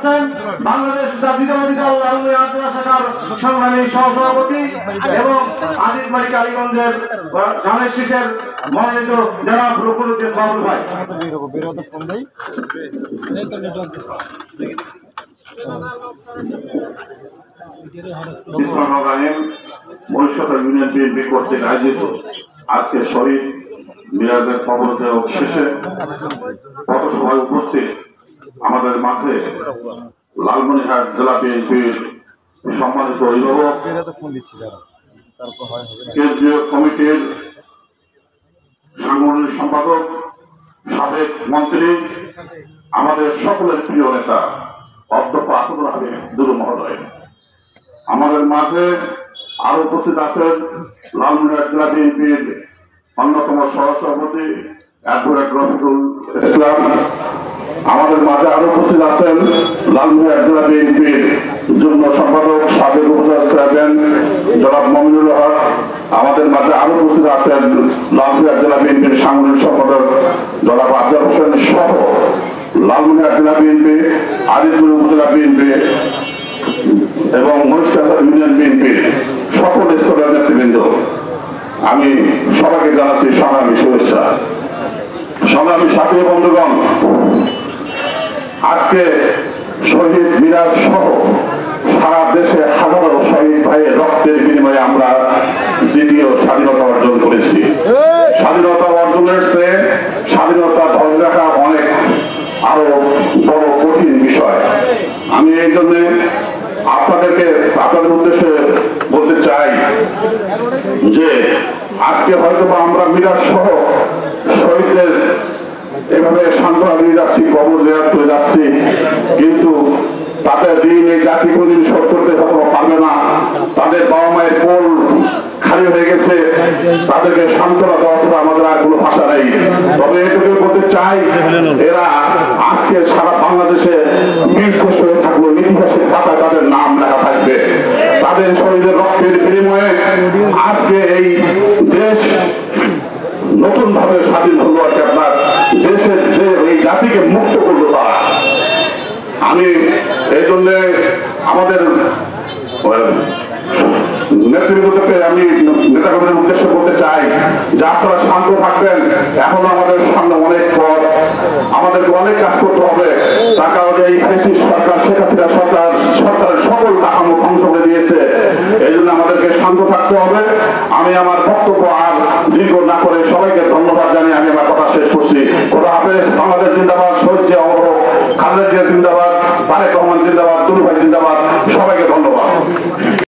যাচ্ছেন বাংলাদেশ জাতীয়তাবাদী দল লালমিয়া শাখার সংগ্রামী সহসভাপতি এবং আজিজবাড়ি কালীগঞ্জের ধানের শীষের মনোনীত জনাব রুকুনুদ্দিন বাবুল ভাই। মহিষাদা ইউনিয়ন বিএনপি কর্তৃক আয়োজিত আজকে শহীদ মিরাজের কবরদেহ শেষে পথসভায় উপস্থিত আমাদের মাঝে লালমনিরহাট জেলা বিএনপির সম্মানিত অভিভাবক, কেন্দ্রীয় কমিটির সাংগঠনিক সম্পাদক, সাবেক মন্ত্রী, আমাদের সকলের প্রিয় নেতা অধ্যক্ষ আসাদুল হাবিব দুরু মহোদয়, আমাদের মাঝে আরো উপস্থিত আছেন লালমনিরহাট জেলা বিএনপির অন্যতম সহসভাপতি অ্যাডভোকেট রফিকুল ইসলাম, আমাদের মাঝে আরো উপস্থিত আছেন লালমনিরহাট জেলা বিএনপির যুগ্ম সম্পাদক সাবেক উপজেলা চেয়ারম্যান জনাব মমিনুল হক, আমাদের মাঝে আরো উপস্থিত আছেন লালমনিরহাট জেলা বিএনপির সাংগঠনিক সম্পাদক জনাব আফজাল হোসেন সহ লালমনিরহাট জেলা বিএনপি, আজিজপুর উপজেলা বিএনপি এবং মহিষাদা ইউনিয়ন বিএনপির সকল স্তরের নেতৃবৃন্দ, আমি সবাইকে জানাচ্ছি সংগ্রামী শুভেচ্ছা। সংগ্রামী সাথী বন্ধুগণ, আজকে শহীদ মিরাজ সহ সারা দেশে হাজারো শহীদ ভাইয়ের রক্তের বিনিময়ে আমরা দ্বিতীয় স্বাধীনতা অর্জন করেছি। স্বাধীনতা অর্জনের চেয়ে স্বাধীনতা ধরে রাখা অনেক আরো বড় কঠিন বিষয়। আমি এই জন্য আপনাদের উদ্দেশ্যে বলতে চাই যে আজকে হয়তো আমরা মিরাজ সহ শহীদদের এভাবে সান্ত্বনা দিয়ে যাচ্ছি, কবর জিয়ারত করে যাচ্ছি, কিন্তু তাদের ঋণ এই জাতি কোনদিন শোধ করতে পারবে না। তাদের বাবা মায়ের কোল খালি হয়ে গেছে, তাদেরকে সান্ত্বনা দেওয়া ছাড়া আমাদের আর কোনো ভাষা নেই। তবে এটুকু বলতে চাই, এরা আজকে সারা বাংলাদেশে বীর শ্রেষ্ঠ হয়ে থাকলো, ইতিহাসের খাতায় তাদের নাম লেখা থাকবে। তাদের শহীদের রক্তের বিনিময়ে আজকে এই দেশ নতুন ভাবে স্বাধীন হলো, আছে আপনার দেশের এই জাতিকে মুক্ত করলো তারা। আমি এই জন্য আমাদের নেতৃবৃন্দকে আমি নেতাকর্মীদের উদ্দেশ্য করতে চাই যে আপনারা শান্ত থাকবেন। এখনো আমাদের সামনে অনেক পথ, আমাদেরকে অনেক কাজ করতে হবে। তার কারণে এই ফ্যাসিস্ট সরকার, শেখ হাসিনা সরকারের সকল কাঠামো ধ্বংস করে দিয়েছে। এই জন্য আমাদেরকে শান্ত থাকতে হবে। আমি আমার বক্তব্য আর দীর্ঘ না করে সবাইকে ধন্যবাদ জানিয়ে আমি আমার কথা শেষ করছি। খোদা হাফেজ। বাংলাদেশ জিন্দাবাদ, শহীদ জিয়া অমর হোক, খালেদা জিয়া জিন্দাবাদ, তারেক রহমান জিন্দাবাদ, দুরু ভাই জিন্দাবাদ।